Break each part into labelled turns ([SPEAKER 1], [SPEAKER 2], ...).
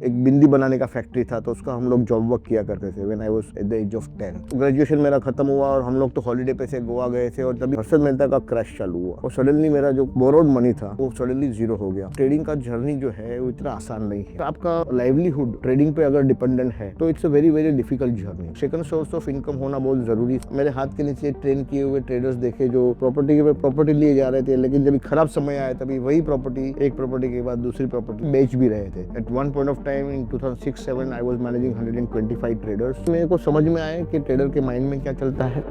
[SPEAKER 1] एक बिंदी बनाने का फैक्ट्री था, तो उसका हम लोग जॉब वर्क किया करते थे when I was at the age of 10। Graduation मेरा खत्म हुआ और हम लोग तो हॉलीडे पे से गोवा गए थे और तभी हर्षद मेहता का क्रैश चालू हुआ और सडनली मेरा जो बोरोड मनी था वो सडनली जीरो हो गया। ट्रेडिंग का जर्नी जो है वो इतना आसान नहीं है। तो आपका लाइवलीहुड ट्रेडिंग पे अगर डिपेंडेंट है तो it's a very very difficult journey. Second source of income होना बहुत जरूरी है। मेरे हाथ के नीचे ट्रेन किए हुए ट्रेडर्स देखे जो प्रॉपर्टी लिए जा रहे थे, लेकिन जब खराब समय आया तभी वही प्रॉपर्टी, एक प्रॉपर्टी के बाद दूसरी प्रॉपर्टी बेच भी रहे थे। At one point of time in 2006-7 I was managing 125 traders. मेरे को समझ में आया कि ट्रेडर के माइंड में क्या चलता है।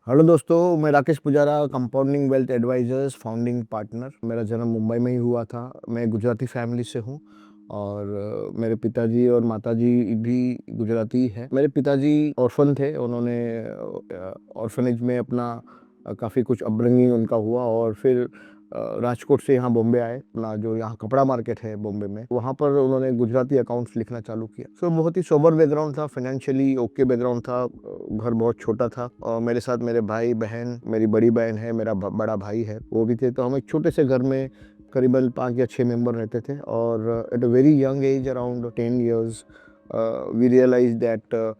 [SPEAKER 1] हेलो दोस्तों, मैं Rakesh Pujara, compounding wealth advisors founding partner. मेरा जन्म मुंबई में ही हुआ था। मैं गुजराती फैमिली से हूँ और मेरे पिताजी और माताजी भी गुजराती है। मेरे पिताजी ऑर्फन थे, उन्होंने ऑर्फनेज में अपना काफ़ी कुछ अपब्रिंगिंग उनका हुआ और फिर राजकोट से यहाँ बॉम्बे आए। अपना जो यहाँ कपड़ा मार्केट है बॉम्बे में, वहाँ पर उन्होंने गुजराती अकाउंट्स लिखना चालू किया। सो बहुत ही सोबर बैकग्राउंड था, फाइनेंशियली ओके बैकग्राउंड था। घर बहुत छोटा था और मेरे साथ मेरे भाई बहन, मेरी बड़ी बहन है, मेरा बड़ा भाई है, वो भी थे। तो हम एक छोटे से घर में करीबन 5 या 6 मेंबर रहते थे और at a very young age, around 10 years, we realise that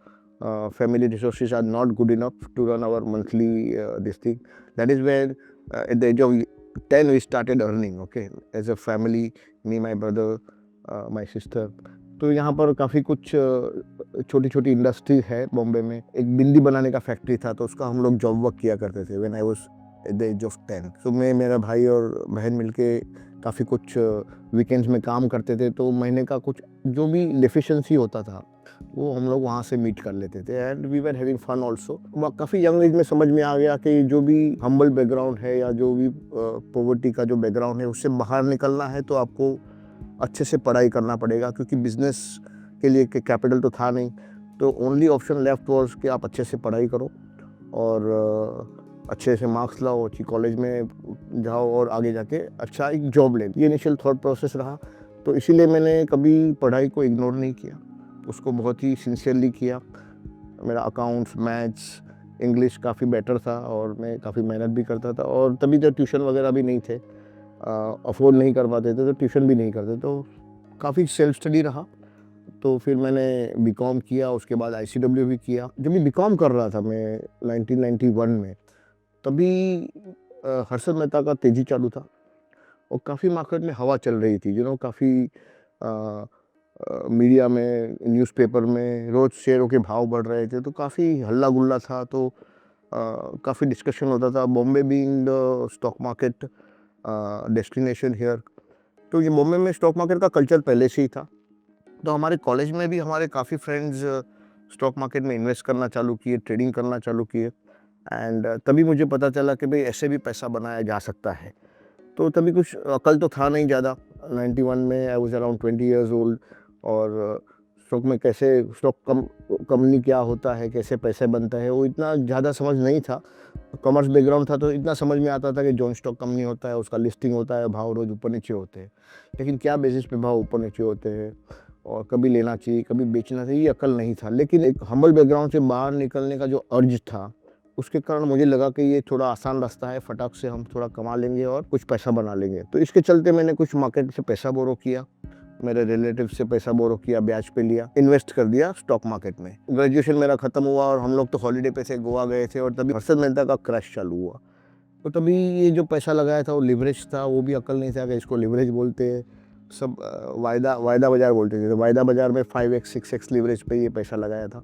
[SPEAKER 1] family resources are not good enough to run our monthly this thing. That is where at the age of 10 we started earning, okay, as a family, me, my brother, my sister. तो यहाँ पर काफ़ी कुछ छोटी छोटी industry है बॉम्बे में। एक बिंदी बनाने का फैक्ट्री था, तो उसका हम लोग जॉब वर्क किया करते थे when I was at the age of 10। तो मैं, मेरा भाई और बहन मिलके काफ़ी कुछ वीकेंड्स में काम करते थे। तो महीने का कुछ जो भी डेफिशिएंसी होता था वो हम लोग वहाँ से मीट कर लेते थे and we were having fun also. काफ़ी यंग एज में समझ में आ गया कि जो भी हम्बल बैकग्राउंड है या जो भी पॉवर्टी का जो बैकग्राउंड है उससे बाहर निकलना है तो आपको अच्छे से पढ़ाई करना पड़ेगा, क्योंकि बिजनेस के लिए कैपिटल तो था नहीं। तो ओनली ऑप्शन लेफ्ट वॉज कि आप अच्छे से पढ़ाई करो और अच्छे से मार्क्स लाओ, अच्छी कॉलेज में जाओ और आगे जाके अच्छा एक जॉब ले। ये इनिशियल थॉट प्रोसेस रहा। तो इसीलिए मैंने कभी पढ़ाई को इग्नोर नहीं किया, उसको बहुत ही सिंसियरली किया। मेरा अकाउंट्स, मैथ्स, इंग्लिश काफ़ी बेटर था और मैं काफ़ी मेहनत भी करता था। और तभी तो ट्यूशन वगैरह भी नहीं थे, अफोर्ड नहीं कर पाते थे, तो ट्यूशन भी नहीं करते, तो काफ़ी सेल्फ स्टडी रहा। तो फिर मैंने बीकॉम किया, उसके बाद ICW भी किया। जब मैं बीकॉम कर रहा था मैं 1991 में, तभी हर्षद मेहता का तेजी चालू था और काफ़ी मार्केट में हवा चल रही थी। काफ़ी मीडिया में, न्यूज़पेपर में रोज़ शेयरों के भाव बढ़ रहे थे, तो काफ़ी हल्ला गुल्ला था। तो काफ़ी डिस्कशन होता था। Bombay being the stock market destination here, तो ये बॉम्बे में स्टॉक मार्केट का कल्चर पहले से ही था। तो हमारे कॉलेज में भी हमारे काफ़ी फ्रेंड्स स्टॉक मार्केट में इन्वेस्ट करना चालू किए, ट्रेडिंग करना चालू किए एंड तभी मुझे पता चला कि भाई ऐसे भी पैसा बनाया जा सकता है। तो तभी कुछ अकल तो था नहीं ज़्यादा। 91 में I was around 20 years old और स्टॉक में कैसे कंपनी क्या होता है, कैसे पैसे बनता है, वो इतना ज़्यादा समझ नहीं था। कॉमर्स बैकग्राउंड था तो इतना समझ में आता था कि जॉन स्टॉक कंपनी होता है, उसका लिस्टिंग होता है, भाव रोज़ ऊपर नीचे होते हैं, लेकिन क्या बेसिस पे भाव ऊपर नीचे होते हैं और कभी लेना चाहिए, कभी बेचना चाहिए, ये अकल नहीं था। लेकिन एक हम्बल बैकग्राउंड से बाहर निकलने का जो अर्ज था, उसके कारण मुझे लगा कि ये थोड़ा आसान रास्ता है, फटाक से हम थोड़ा कमा लेंगे और कुछ पैसा बना लेंगे। तो इसके चलते मैंने कुछ मार्केट से पैसा बोरो किया, मेरे रिलेटिव से पैसा बोरो किया, ब्याज पे लिया, इन्वेस्ट कर दिया स्टॉक मार्केट में। ग्रेजुएशन मेरा खत्म हुआ और हम लोग तो हॉलीडे पे से गोवा गए थे और तभी हर्षद मेहता का क्रैश चालू हुआ। तो तभी ये जो पैसा लगाया था वो लिवरेज था, वो भी अकल नहीं था कि इसको लिवरेज बोलते हैं। सब वायदा बाजार बोलते थे। तो वायदा बाजार में 5x 6x लिवरेज पे ये पैसा लगाया था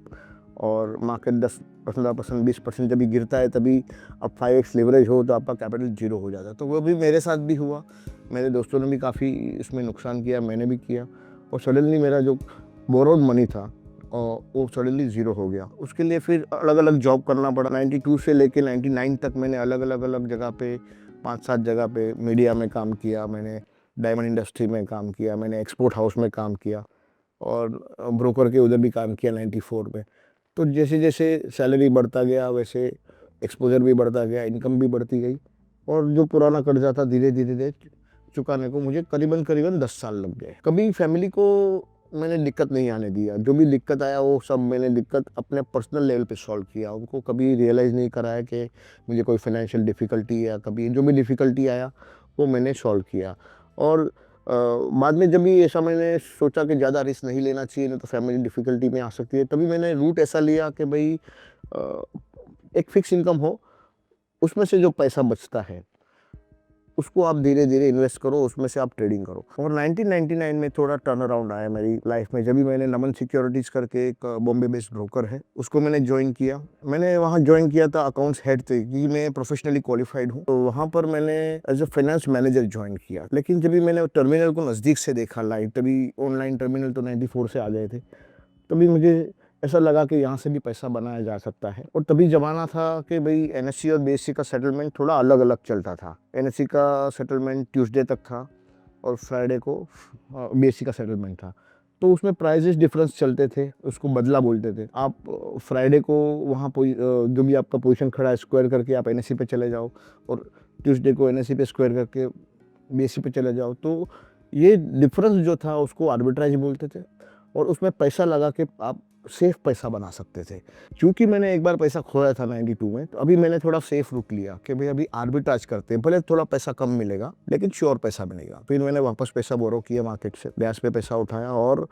[SPEAKER 1] और मार्केट 10%, 15%, 20% जब गिरता है तभी अब 5x लिवरेज हो तो आपका कैपिटल जीरो हो जाता है। तो वो भी मेरे साथ भी हुआ। मेरे दोस्तों ने भी काफ़ी इसमें नुकसान किया, मैंने भी किया और सडनली मेरा जो बोरोड मनी था और वो सडनली ज़ीरो हो गया। उसके लिए फिर अलग अलग जॉब करना पड़ा। 92 से लेके 99 तक मैंने अलग अलग जगह पे 5-7 जगह पे मीडिया में काम किया, मैंने डायमंड इंडस्ट्री में काम किया, मैंने एक्सपोर्ट हाउस में काम किया और ब्रोकर के उधर भी काम किया 94 में। तो जैसे जैसे सैलरी बढ़ता गया वैसे एक्सपोजर भी बढ़ता गया, इनकम भी बढ़ती गई और जो पुराना कर्जा था धीरे धीरे चुकाने को मुझे करीबन 10 साल लग गए। कभी फैमिली को मैंने दिक्कत नहीं आने दिया। जो भी दिक्कत आया वो सब मैंने दिक्कत अपने पर्सनल लेवल पे सॉल्व किया। उनको कभी रियलाइज़ नहीं कराया कि मुझे कोई फाइनेंशियल डिफ़िकल्टी या कभी जो भी डिफ़िकल्टी आया वो मैंने सॉल्व किया। और बाद में जब भी ऐसा मैंने सोचा कि ज़्यादा रिस्क नहीं लेना चाहिए, नहीं तो फैमिली डिफ़िकल्टी में आ सकती है, तभी मैंने रूट ऐसा लिया कि भई एक फ़िक्स इनकम हो, उसमें से जो पैसा बचता है उसको आप धीरे-धीरे इन्वेस्ट करो, उसमें से आप ट्रेडिंग करो। और 1999 में थोड़ा टर्न अराउंड आया मेरी लाइफ में, जब भी मैंने नमन सिक्योरिटीज़ करके एक बॉम्बे बेस्ड ब्रोकर है, उसको मैंने जॉइन किया। मैंने वहाँ जॉइन किया था अकाउंट्स हेड थे, क्योंकि मैं प्रोफेशनली क्वालिफाइड हूँ। तो वहाँ पर मैंने as a finance manager join किया। लेकिन जब भी मैंने टर्मिनल को नज़दीक से देखा लाइव, तभी ऑनलाइन टर्मिनल तो 94 से आ गए थे। तभी मुझे ऐसा लगा कि यहाँ से भी पैसा बनाया जा सकता है। और तभी ज़माना था कि भई एनएससी और बीएससी का सेटलमेंट थोड़ा अलग-अलग चलता था। एनएससी का सेटलमेंट ट्यूसडे तक था और फ्राइडे को बीएससी का सेटलमेंट था। तो उसमें प्राइसेस डिफरेंस चलते थे, उसको बदला बोलते थे। आप फ्राइडे को वहाँ जो भी आपका पोजीशन खड़ा है स्क्वायर करके आप एनएससी पे चले जाओ, और ट्यूसडे को एनएससी पे स्क्वायर करके बीएससी पे चले जाओ। तो ये डिफरेंस जो था उसको आर्बिट्राज बोलते थे, और उसमें पैसा लगा के आप सेफ पैसा बना सकते थे। क्योंकि मैंने एक बार पैसा खोया था 92 में, तो अभी मैंने थोड़ा सेफ रुक लिया कि भाई अभी आर्बिट्राज करते हैं, भले थोड़ा पैसा कम मिलेगा लेकिन श्योर पैसा मिलेगा। फिर मैंने वापस पैसा बोरो किया मार्केट से, ब्याज पे पैसा उठाया और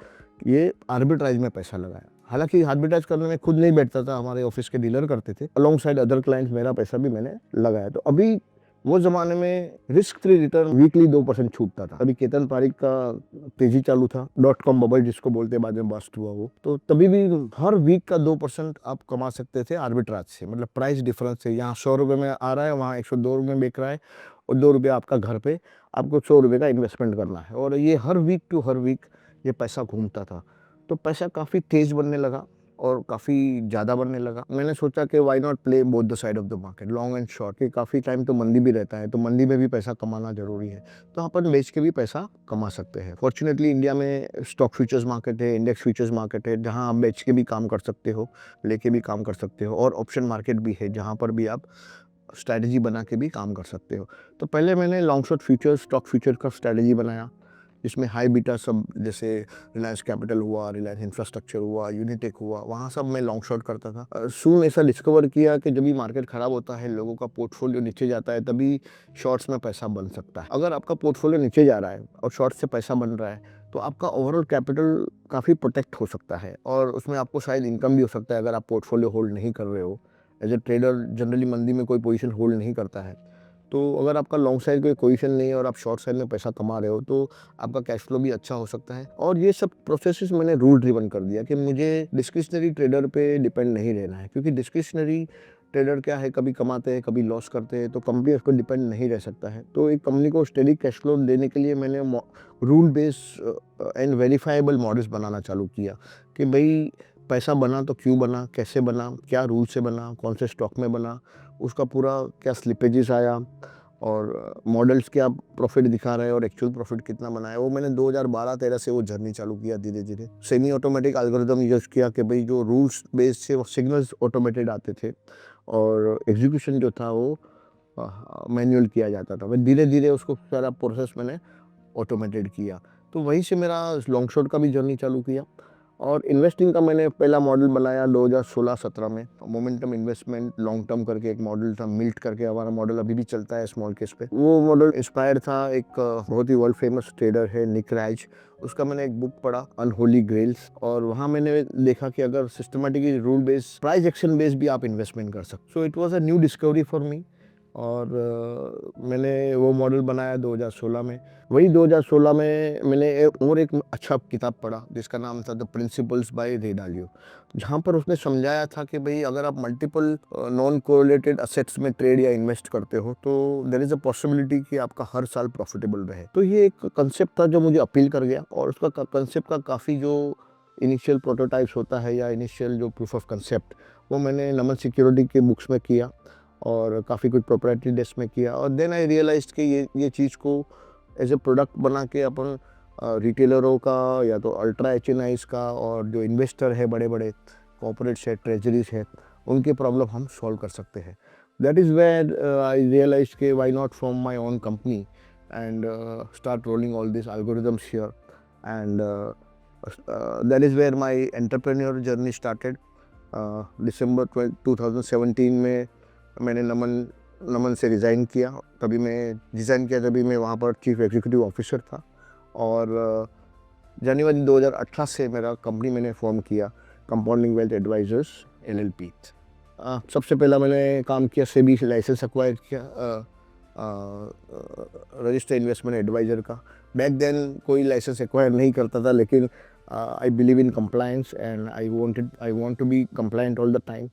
[SPEAKER 1] ये आर्बिट्राज में पैसा लगाया। हालांकि आर्बिट्राज करने में खुद नहीं बैठता था, हमारे ऑफिस के डीलर करते थे, अलॉन्ग साइड अदर क्लाइंट्स मेरा पैसा भी मैंने लगाया। तो अभी वो ज़माने में रिस्क फ्री रिटर्न वीकली 2% छूटता था। अभी केतन पारिक का तेजी चालू था, .com बबल जिसको बोलते हैं, बाद में बस्ट हुआ वो। तो तभी भी हर वीक का 2% आप कमा सकते थे आर्बिट्राज से, मतलब प्राइस डिफरेंस से। यहाँ 100 रुपये में आ रहा है, वहाँ 102 रुपये में बिक रहा है, और 2 रुपये आपका घर पे, आपको 100 रुपये का इन्वेस्टमेंट करना है। और ये हर वीक टू हर वीक ये पैसा घूमता था। तो पैसा काफ़ी तेज़ बनने लगा और काफ़ी ज़्यादा बनने लगा। मैंने सोचा कि why not play both the side of the market, long and short, कि काफ़ी टाइम तो मंदी भी रहता है, तो मंदी में भी पैसा कमाना ज़रूरी है, तो अपन बेच के भी पैसा कमा सकते हैं। फॉर्चुनेटली इंडिया में स्टॉक फ्यूचर्स मार्केट है, इंडेक्स फ्यूचर्स मार्केट है, जहाँ आप बेच के भी काम कर सकते हो, लेके भी काम कर सकते हो, और ऑप्शन मार्केट भी है जहाँ पर भी आप स्ट्रैटेजी बना के भी काम कर सकते हो। तो पहले मैंने long short futures, stock future का स्ट्रैटेजी बनाया, जिसमें हाई बीटा सब, जैसे रिलायंस कैपिटल हुआ, रिलायंस इंफ्रास्ट्रक्चर हुआ, यूनिटेक हुआ, वहाँ सब मैं लॉन्ग शॉर्ट करता था। सून ऐसा डिस्कवर किया कि जब भी मार्केट ख़राब होता है, लोगों का पोर्टफोलियो नीचे जाता है, तभी शॉर्ट्स में पैसा बन सकता है। अगर आपका पोर्टफोलियो नीचे जा रहा है और शॉर्ट्स से पैसा बन रहा है, तो आपका ओवरऑल कैपिटल काफ़ी प्रोटेक्ट हो सकता है, और उसमें आपको शायद इनकम भी हो सकता है अगर आप पोर्टफोलियो होल्ड नहीं कर रहे हो। एज ए ट्रेडर जनरली मंदी में कोई पोजीशन होल्ड नहीं करता है, तो अगर आपका लॉन्ग साइड कोई पोजीशन नहीं है और आप शॉर्ट साइड में पैसा कमा रहे हो, तो आपका कैश फ्लो भी अच्छा हो सकता है। और ये सब प्रोसेसेस मैंने रूल ड्रिवन कर दिया कि मुझे डिस्क्रिशनरी ट्रेडर पे डिपेंड नहीं रहना है, क्योंकि डिस्क्रिशनरी ट्रेडर क्या है, कभी कमाते हैं कभी लॉस करते हैं, तो कंपनी उस पर डिपेंड नहीं रह सकता है। तो एक कंपनी को स्टेडी कैश फ्लो देने के लिए मैंने rule based and verifiable models बनाना चालू किया कि भाई पैसा बना तो क्यों बना, कैसे बना, क्या रूल से बना, कौन से स्टॉक में बना, उसका पूरा क्या स्लिपेजेस आया, और मॉडल्स क्या प्रॉफिट दिखा रहे हैं और एक्चुअल प्रॉफिट कितना बना है। वो मैंने 2012-13 से वो जर्नी चालू किया धीरे धीरे। सेमी ऑटोमेटिक एल्गोरिदम यूज किया कि भाई जो रूल्स बेस्ड से वो सिग्नल्स ऑटोमेटेड आते थे, और एग्जीक्यूशन जो था वो मैनुअल किया जाता था। मैं धीरे धीरे उसको सारा प्रोसेस मैंने ऑटोमेटेड किया। तो वहीं से मेरा लॉन्ग शॉट का भी जर्नी चालू किया। और इन्वेस्टिंग का मैंने पहला मॉडल बनाया 2016-17 में, मोमेंटम इन्वेस्टमेंट लॉन्ग टर्म करके एक मॉडल था, मिल्ट करके हमारा मॉडल अभी भी चलता है स्मॉल केस पे। वो मॉडल इंस्पायर था एक बहुत ही वर्ल्ड फेमस ट्रेडर है निक राज, उसका मैंने एक बुक पढ़ा अनहोली ग्रेल्स, और वहाँ मैंने देखा कि अगर systematically rule based price action based भी आप इन्वेस्टमेंट कर सकते। So it was a new discovery for me, और मैंने वो मॉडल बनाया 2016 में। वही 2016 में मैंने और एक अच्छा किताब पढ़ा जिसका नाम था द प्रिंसिपल्स बाय रे डालियो, जहाँ पर उसने समझाया था कि भाई अगर आप मल्टीपल नॉन कोरिलेटेड असेट्स में ट्रेड या इन्वेस्ट करते हो, तो देयर इज़ अ पॉसिबिलिटी कि आपका हर साल प्रॉफिटेबल रहे। तो ये एक कंसेप्ट था जो मुझे अपील कर गया, और उसका कंसेप्ट का काफ़ी जो इनिशियल प्रोटोटाइप्स होता है या इनिशियल जो प्रूफ ऑफ कंसेप्ट, वो मैंने नमन सिक्योरिटी के बुक्स में किया और काफ़ी कुछ प्रोप्राइटरी डेस्क में किया। और देन आई रियलाइज्ड कि ये चीज़ को एज ए प्रोडक्ट बना के अपन रिटेलरों का या तो अल्ट्रा HNIs का, और जो इन्वेस्टर है बड़े बड़े कॉर्पोरेट्स है, ट्रेजरीज है, उनके प्रॉब्लम हम सॉल्व कर सकते हैं। That is where I realize के why not from my own company and start rolling all this algorithms here, and that is where my entrepreneur journey started. December 2017 में मैंने नमन नमन से रिज़ाइन किया, तभी मैं वहाँ पर चीफ एग्जीक्यूटिव ऑफिसर था। और जनवरी 2018 से मेरा कंपनी मैंने फॉर्म किया, कंपाउंडिंग वेल्थ एडवाइजर्स LLP। सबसे पहला मैंने काम किया सेबी लाइसेंस एक्वायर किया, रजिस्टर इन्वेस्टमेंट एडवाइज़र का। बैक देन कोई लाइसेंस एक्वायर नहीं करता था, लेकिन I believe in compliance and I want to be compliant all the time.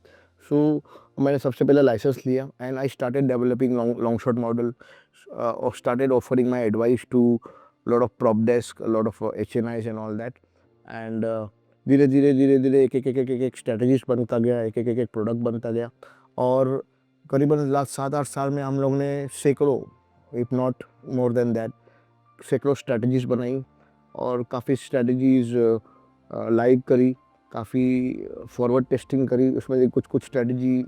[SPEAKER 1] So मैंने सबसे पहले लाइसेंस लिया and I started developing long shot model, और started offering my advice to lot of prop desk, lot of HNIs and all that. And धीरे धीरे एक strategies बनता गया, एक प्रोडक्ट बनता गया। और करीबन लास्ट 7-8 साल में हम लोग ने सैकड़ों, if not more than that, सैकड़ों स्ट्रेटजीज बनाई और काफ़ी स्ट्रेटजीज लाइव करी, काफ़ी फॉरवर्ड टेस्टिंग करी। उसमें से कुछ स्ट्रेटजी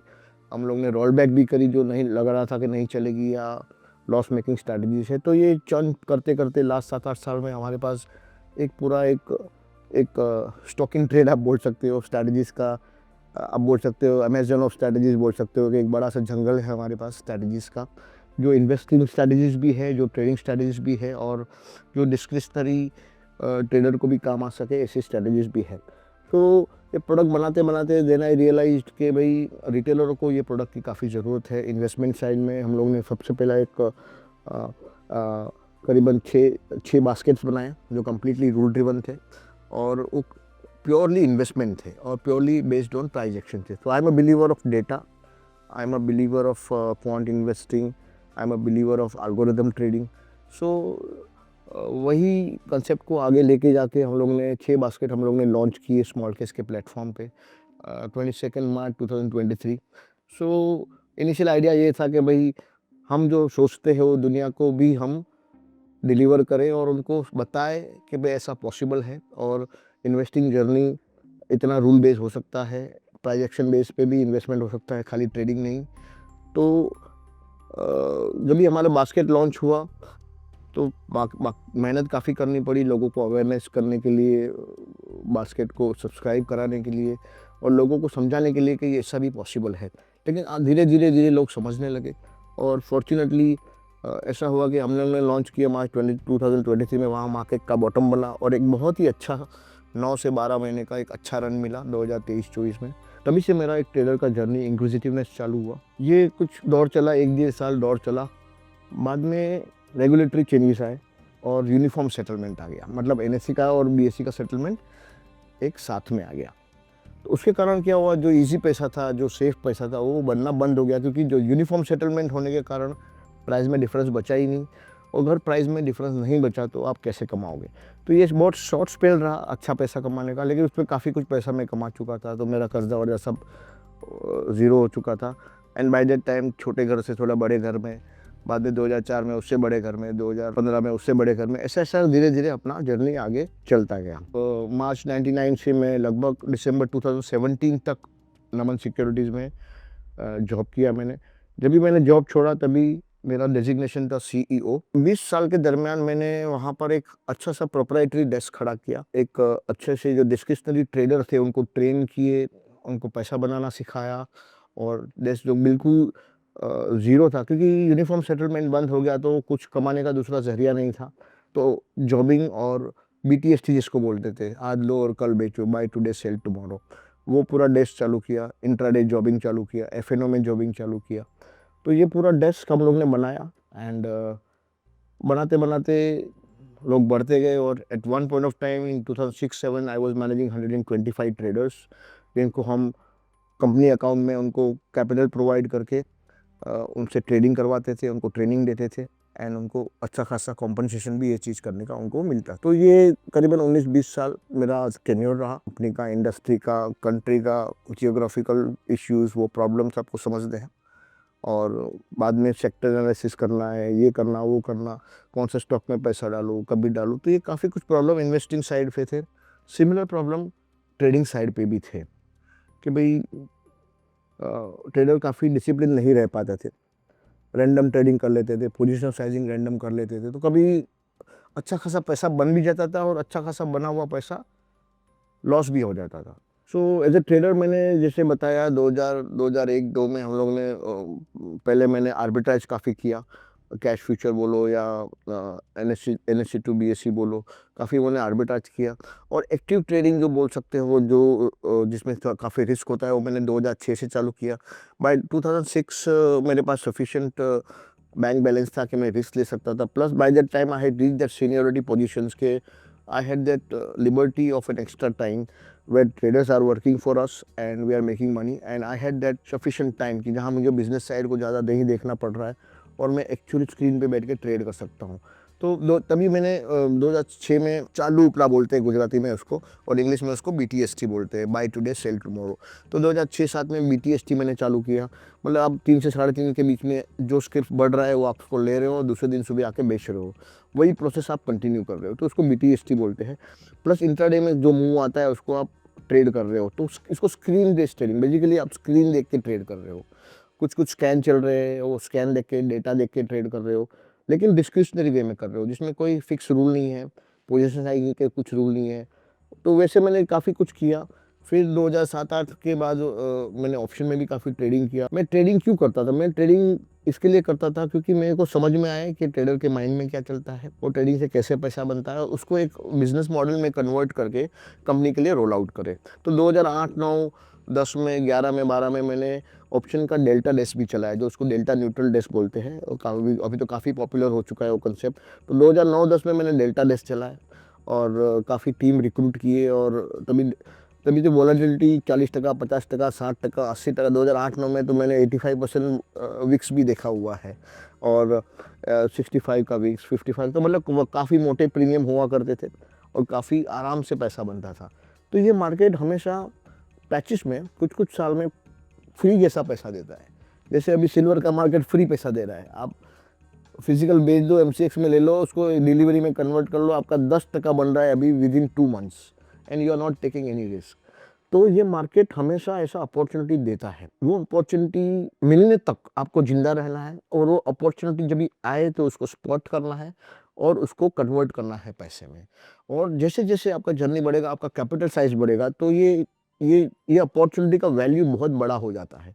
[SPEAKER 1] हम लोग ने रोल बैक भी करी, जो नहीं लग रहा था कि नहीं चलेगी या लॉस मेकिंग स्ट्रेटजीज है। तो ये चर्न करते करते लास्ट 7-8 साल में हमारे पास एक पूरा एक स्टॉकिंग ट्रेड आप बोल सकते हो स्ट्रेटजीज़ का, आप बोल सकते हो अमेजन ऑफ स्ट्रेटजीज़ बोल सकते हो कि एक बड़ा सा जंगल है हमारे पास स्ट्रेटजीज़ का, जो इन्वेस्टिंग स्ट्रेटजीज़ भी है, जो ट्रेडिंग स्ट्रेटजीज़ भी है, और जो डिस्क्रिशनरी ट्रेडर को भी काम आ सके ऐसी स्ट्रेटजीज़ भी है। तो ये प्रोडक्ट बनाते बनाते देन आई रियलाइज्ड कि भाई रिटेलरों को ये प्रोडक्ट की काफ़ी ज़रूरत है। इन्वेस्टमेंट साइड में हम लोग ने सबसे पहला एक करीबन 6 बास्केट्स बनाए जो कम्प्लीटली रूल ड्रिवन थे, और वो प्योरली इन्वेस्टमेंट थे और purely based on price action थे। तो I am a believer of data, I am a believer of quant investing, I am a believer of algorithm trading. So वही concept को आगे लेके जाके हम लोग ने 6 बास्केट हम लोग ने लॉन्च किए स्मॉल केस के प्लेटफॉर्म पे 22 मार्च 2023। सो इनिशियल आइडिया ये था कि भाई हम जो सोचते हैं वो दुनिया को भी हम डिलीवर करें और उनको बताएं कि भाई ऐसा पॉसिबल है, और इन्वेस्टिंग जर्नी इतना रूल बेस हो सकता है, प्राइस एक्शन बेस पे भी इन्वेस्टमेंट हो सकता है, खाली ट्रेडिंग नहीं। तो जब भी हमारा बास्केट लॉन्च हुआ तो मेहनत काफ़ी करनी पड़ी लोगों को अवेयरनेस करने के लिए, बास्केट को सब्सक्राइब कराने के लिए और लोगों को समझाने के लिए कि ये ऐसा भी पॉसिबल है। लेकिन धीरे धीरे लोग समझने लगे, और फॉर्चुनेटली ऐसा हुआ कि हम लोग ने लॉन्च किया मार्च 2023 में। वहाँ मार्केट का बॉटम बना और एक बहुत ही अच्छा 9 से 12 महीने का एक अच्छा रन मिला 2023-24 में। तभी से मेरा एक ट्रेडर का जर्नी इंक्लूसिवनेस चालू हुआ। ये कुछ दौर चला, 1-1.5 साल दौर चला। बाद में रेगुलेटरी चेंजेस आए और यूनिफॉर्म सेटलमेंट आ गया, मतलब NSE का और BSE का सेटलमेंट एक साथ में आ गया। तो उसके कारण क्या हुआ, जो इजी पैसा था, जो सेफ पैसा था, वो बनना बंद हो गया, क्योंकि जो यूनिफॉर्म सेटलमेंट होने के कारण प्राइस में डिफरेंस बचा ही नहीं, और अगर प्राइस में डिफरेंस नहीं बचा तो आप कैसे कमाओगे। तो ये बहुत शॉर्ट स्पेल रहा अच्छा पैसा कमाने का, लेकिन उसमें काफ़ी कुछ पैसा मैं कमा चुका था, तो मेरा कर्जा वर्जा सब ज़ीरो हो चुका था। एंड बाय दैट टाइम छोटे घर से थोड़ा बड़े घर में, बाद में 2004 में उससे बड़े घर में, 2015 में उससे बड़े घर में, ऐसा ऐसा धीरे धीरे अपना जर्नी आगे चलता गया। तो मार्च 99 से मैं लगभग दिसंबर 2017 तक नमन सिक्योरिटीज़ में जॉब किया मैंने। जब भी मैंने जॉब छोड़ा तभी मेरा डेजिग्नेशन था CEO। 20 साल के दरमियान मैंने वहाँ पर एक अच्छा सा प्रोप्राइटरी डेस्क खड़ा किया, एक अच्छे से जो डिस्क्रिशनरी ट्रेडर थे उनको ट्रेन किए, उनको पैसा बनाना सिखाया, और डेस्क जो बिल्कुल ज़ीरो था, क्योंकि यूनिफॉर्म सेटलमेंट बंद हो गया तो कुछ कमाने का दूसरा ज़रिया नहीं था। तो जॉबिंग और BTST जिसको बोलते थे, आज लो और कल बेचो, बाय टुडे सेल टुमारो, वो पूरा डेस्क चालू किया। इंट्राडे जॉबिंग चालू किया, FNO में जॉबिंग चालू किया। तो ये पूरा डेस्क हम लोग ने बनाया, एंड बनाते बनाते लोग बढ़ते गए, और at one point of time in 2006-07 I was managing 125 traders, जिनको हम कंपनी अकाउंट में उनको कैपिटल प्रोवाइड करके उनसे ट्रेडिंग करवाते थे, उनको ट्रेनिंग देते थे, एंड उनको अच्छा खासा कॉम्पनसेशन भी ये चीज़ करने का उनको मिलता। तो ये करीबन 19-20 साल मेरा टेन्योर रहा। कंपनी का, इंडस्ट्री का, कंट्री का, जियोग्राफिकल इश्यूज़, वो प्रॉब्लम्स आपको समझते हैं, और बाद में सेक्टर एनालिसिस करना है, ये करना, वो करना, कौन से स्टॉक में पैसा डालूँ, कभी डालूँ। तो ये काफ़ी कुछ प्रॉब्लम इन्वेस्टिंग साइड पे थे। सिमिलर प्रॉब्लम ट्रेडिंग साइड पे भी थे कि भाई ट्रेडर काफ़ी डिसिप्लिन नहीं रह पाते थे, रैंडम ट्रेडिंग कर लेते थे, पोजीशन साइजिंग रैंडम कर लेते थे, तो कभी अच्छा खासा पैसा बन भी जाता था और अच्छा खासा बना हुआ पैसा लॉस भी हो जाता था। सो एज ए ट्रेडर मैंने जैसे बताया 2001-2 में हम लोग ने पहले मैंने आर्बिट्राज काफ़ी किया, कैश फ्यूचर बोलो या एनएससी टू बीएससी बोलो, काफ़ी मैंने आर्बिट्राज किया। और एक्टिव ट्रेडिंग जो बोल सकते हो, जो जिसमें काफ़ी रिस्क होता है, वो मैंने 2006 से चालू किया। बाय 2006 मेरे पास सफिशिएंट बैंक बैलेंस था कि मैं रिस्क ले सकता था। Plus by that time I had reach that seniority positions के I had that liberty of an extra time where traders are working for us and we are making money, and I had that sufficient time कि जहाँ मुझे business side को ज़्यादा नहीं देखना पड़ रहा है और मैं एक्चुअली स्क्रीन पे बैठ के ट्रेड कर सकता हूँ। तो तभी मैंने 2006 में चालू उपला बोलते हैं गुजराती में उसको, और इंग्लिश में उसको BTST बोलते हैं, बाय टुडे सेल टुमारो। तो 2006-7 में BTST मैंने चालू किया। मतलब आप 3 से 3.5 के बीच में जो स्क्रिप्ट बढ़ रहा है वो आप उसको ले रहे हो, दूसरे दिन सुबह आके बेच रहे हो, वही प्रोसेस आप कंटिन्यू कर रहे हो, तो उसको BTST बोलते हैं। प्लस इंट्राडे में जो मूव आता है उसको आप ट्रेड कर रहे हो, तो इसको स्क्रीन बेस्ड ट्रेडिंग, बेसिकली आप स्क्रीन देख के ट्रेड कर रहे हो। कुछ स्कैन चल रहे हैं, वो स्कैन देख के, डेटा देख के ट्रेड कर रहे हो, लेकिन डिस्क्रिशनरी वे में कर रहे हो, जिसमें कोई फिक्स रूल नहीं है, पोजीशन आएगी के कुछ रूल नहीं है। तो वैसे मैंने काफ़ी कुछ किया। फिर 2007-8 के बाद मैंने ऑप्शन में भी काफ़ी ट्रेडिंग किया। मैं ट्रेडिंग क्यों करता था? मैं ट्रेडिंग इसके लिए करता था क्योंकि मेरे को समझ में आया कि ट्रेडर के माइंड में क्या चलता है, वो ट्रेडिंग से कैसे पैसा बनता है, उसको एक बिजनेस मॉडल में कन्वर्ट करके कंपनी के लिए रोल आउट करे। तो 2008, 9, 10 में, 11 में, 12 में मैंने ऑप्शन का डेल्टा डेस्क भी चलाया, जो उसको डेल्टा न्यूट्रल डेस्क बोलते हैं, और अभी तो काफ़ी पॉपुलर हो चुका है वो कंसेप्ट। तो 2009-10 में मैंने डेल्टा डेस्क चलाया और काफ़ी टीम रिक्रूट किए, और तभी तभी तो वॉलेटिलिटी 40%, 50%, 60%, 80%। 2008-9 में तो मैंने 85% विक्स भी देखा हुआ है, और 65 का विक्स, 55, तो मतलब काफ़ी मोटे प्रीमियम हुआ करते थे और काफ़ी आराम से पैसा बनता था। तो ये मार्केट हमेशा पैचेस में कुछ साल में फ्री जैसा पैसा देता है। जैसे अभी सिल्वर का मार्केट फ्री पैसा दे रहा है, आप फिजिकल बेच दो, MCX में ले लो, उसको डिलीवरी में कन्वर्ट कर लो, आपका 10% बन रहा है अभी within 2 months, and you are not taking any risk. तो ये मार्केट हमेशा ऐसा अपॉर्चुनिटी देता है। वो अपॉर्चुनिटी मिलने तक आपको जिंदा रहना है, और वो अपॉर्चुनिटी जब भी आए तो उसको स्पॉट करना है और उसको कन्वर्ट करना है पैसे में। और जैसे जैसे आपका जर्नी बढ़ेगा, आपका कैपिटल साइज बढ़ेगा, तो ये अपॉर्चुनिटी का वैल्यू बहुत बड़ा हो जाता है।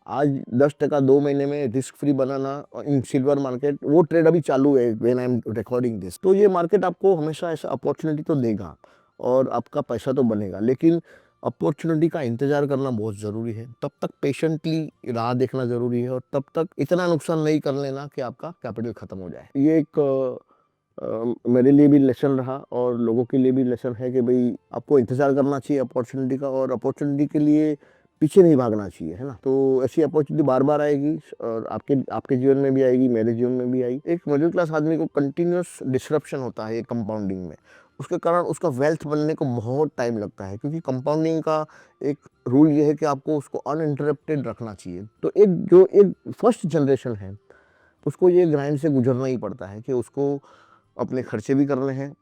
[SPEAKER 1] आज 10% 2 महीने में रिस्क फ्री बनाना इन सिल्वर मार्केट, वो ट्रेड अभी चालू है when I am recording this. तो ये मार्केट आपको हमेशा ऐसा अपॉर्चुनिटी तो देगा और आपका पैसा तो बनेगा, लेकिन अपॉर्चुनिटी का इंतजार करना बहुत ज़रूरी है। तब तक पेशेंटली राह देखना ज़रूरी है, और तब तक इतना नुकसान नहीं कर लेना कि आपका कैपिटल ख़त्म हो जाए। ये एक मेरे लिए भी लेसन रहा, और लोगों के लिए भी लेसन है कि भाई आपको इंतज़ार करना चाहिए अपॉर्चुनिटी का, और अपॉर्चुनिटी के लिए पीछे नहीं भागना चाहिए, है ना। तो ऐसी अपॉर्चुनिटी बार बार आएगी, और आपके आपके जीवन में भी आएगी, मेरे जीवन में भी आई। एक मिडिल क्लास आदमी को कंटिन्यूस डिसरप्शन होता है ये कंपाउंडिंग में, उसके कारण उसका वेल्थ बनने को बहुत टाइम लगता है, क्योंकि कंपाउंडिंग का एक रूल ये है कि आपको उसको अनइंटरप्टेड रखना चाहिए। तो एक फर्स्ट जनरेशन है, उसको ये ग्राइंड से गुजरना ही पड़ता है कि उसको अपने खर्चे भी करने हैं,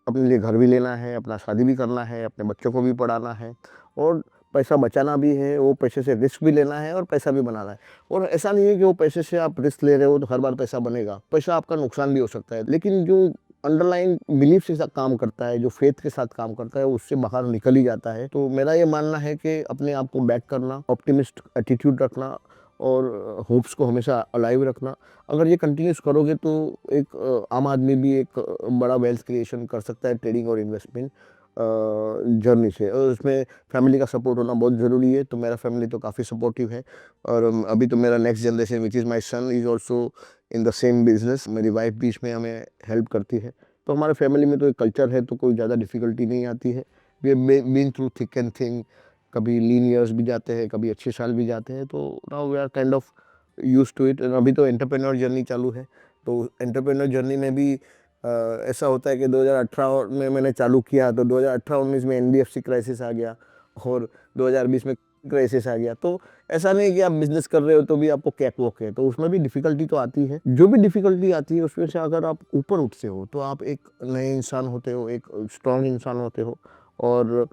[SPEAKER 1] अपने लिए घर भी लेना है, अपना शादी भी करना है, अपने बच्चों को भी पढ़ाना है, और पैसा बचाना भी है, वो पैसे से रिस्क भी लेना है और पैसा भी बनाना है। और ऐसा नहीं है कि वो पैसे से आप रिस्क ले रहे हो तो हर बार पैसा बनेगा, पैसा आपका नुकसान भी हो सकता है, लेकिन जो अंडरलाइन बिलीफ के साथ काम करता है, जो फेथ के साथ काम करता है, उससे बाहर निकल ही जाता है। तो मेरा ये मानना है कि अपने आप को बैक करना, ऑप्टिमिस्ट एटीट्यूड रखना, और होप्स को हमेशा अलाइव रखना, अगर ये कंटिन्यूस करोगे तो एक आम आदमी भी एक बड़ा वेल्थ क्रिएशन कर सकता है ट्रेडिंग और इन्वेस्टमेंट जर्नी से। और उसमें फैमिली का सपोर्ट होना बहुत ज़रूरी है। तो मेरा फैमिली तो काफ़ी सपोर्टिव है, और अभी तो मेरा next generation which is my son is also in the same business. मेरी वाइफ भी इसमें हमें हेल्प करती है। तो हमारे फैमिली में तो एक कल्चर है, तो कोई ज़्यादा डिफ़िकल्टी नहीं आती है। We have been through thick and thin, कभी लीन ईयर्स भी जाते हैं, कभी अच्छे साल भी जाते हैं, तो now we are kind of used to it. अभी तो एंटरप्रेन्योर जर्नी चालू है, तो एंटरप्रेन्योर जर्नी में भी ऐसा होता है कि 2018 में मैंने चालू किया, तो 2018-19 में NBFC क्राइसिस आ गया, और 2020 में क्राइसिस आ गया। तो ऐसा नहीं कि आप बिजनेस कर रहे हो तो भी आपको कैक वॉक है, तो उसमें भी डिफ़िकल्टी तो आती है। जो भी डिफ़िकल्टी आती है उसमें से अगर आप ऊपर उठते हो तो आप एक नए इंसान होते हो, एक स्ट्रॉन्ग इंसान होते हो, और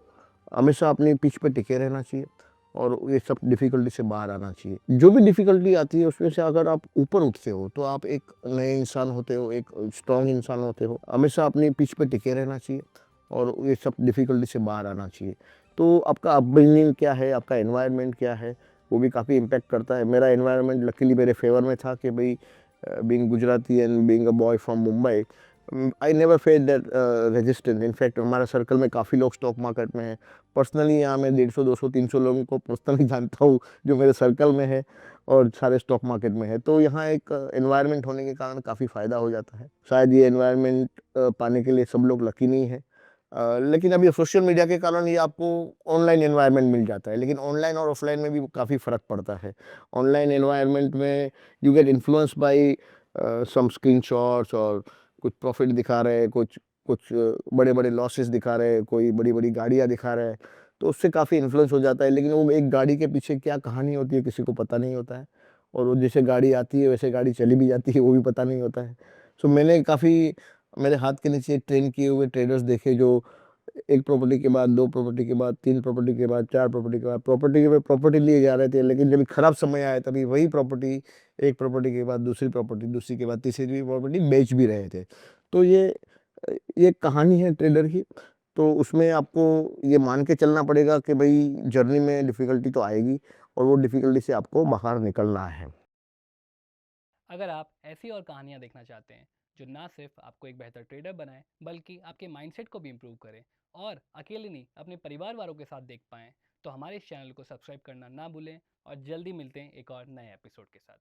[SPEAKER 1] हमेशा अपनी पिच पे टिके रहना चाहिए, और ये सब डिफ़िकल्टी से बाहर आना चाहिए। जो भी डिफ़िकल्टी आती है उसमें से अगर आप ऊपर उठते हो तो आप एक नए इंसान होते हो, एक स्ट्रॉन्ग इंसान होते हो। हमेशा अपनी पिच पे टिके रहना चाहिए, और ये सब डिफ़िकल्टी से बाहर आना चाहिए। तो आपका अपब्रिंगिंग क्या है, आपका एनवायरनमेंट क्या है, वो भी काफ़ी इम्पैक्ट करता है। मेरा एनवायरनमेंट लकीली मेरे फ़ेवर में था कि भई being Gujarati and being a boy from Mumbai, I never face that resistance. In fact हमारे सर्कल में काफ़ी लोग स्टॉक मार्केट में हैं। पर्सनली यहाँ मैं 150, 200, 300 लोगों को पर्सनली जानता हूँ जो मेरे सर्कल में है और सारे स्टॉक मार्केट में है। तो यहाँ एक एनवायरनमेंट होने के कारण काफ़ी फ़ायदा हो जाता है। शायद ये एनवायरनमेंट पाने के लिए सब लोग लकी नहीं है। लेकिन अभी सोशल मीडिया के कारण ये आपको ऑनलाइन एनवायरनमेंट मिल जाता है, लेकिन ऑनलाइन और ऑफलाइन में भी काफ़ी फ़र्क पड़ता है। ऑनलाइन एनवायरनमेंट में you get influence by some screenshots, और कुछ प्रॉफिट दिखा रहे हैं, कुछ कुछ बड़े-बड़े लॉसेस दिखा रहे हैं, कोई बड़ी-बड़ी गाड़ियाँ दिखा रहे हैं, तो उससे काफ़ी इन्फ्लुएंस हो जाता है। लेकिन वो एक गाड़ी के पीछे क्या कहानी होती है किसी को पता नहीं होता है, और वो जैसे गाड़ी आती है वैसे गाड़ी चली भी जाती है, वो भी पता नहीं होता है। सो मैंने काफ़ी मेरे हाथ के नीचे ट्रेन किए हुए ट्रेडर्स देखे जो 1 प्रॉपर्टी के बाद 2 प्रॉपर्टी के बाद 3 प्रॉपर्टी के बाद 4 प्रॉपर्टी के बाद प्रॉपर्टी के बाद प्रॉपर्टी लिए जा रहे थे, लेकिन जब खराब समय आया तभी वही प्रॉपर्टी, 1 प्रॉपर्टी के बाद दूसरी प्रॉपर्टी, दूसरी के बाद तीसरी प्रॉपर्टी बेच भी रहे थे। तो ये कहानी है ट्रेडर की। तो उसमें आपको ये मान के चलना पड़ेगा कि भई जर्नी में डिफ़िकल्टी तो आएगी, और वो डिफ़िकल्टी से आपको बाहर निकलना है।
[SPEAKER 2] अगर आप ऐसी और कहानियाँ देखना चाहते हैं जो ना सिर्फ आपको एक बेहतर ट्रेडर बनाए बल्कि आपके माइंडसेट को भी इम्प्रूव करे और अकेले नहीं अपने परिवार वालों के साथ देख पाएँ, तो हमारे इस चैनल को सब्सक्राइब करना ना भूलें और जल्दी मिलते हैं एक और नए एपिसोड के साथ।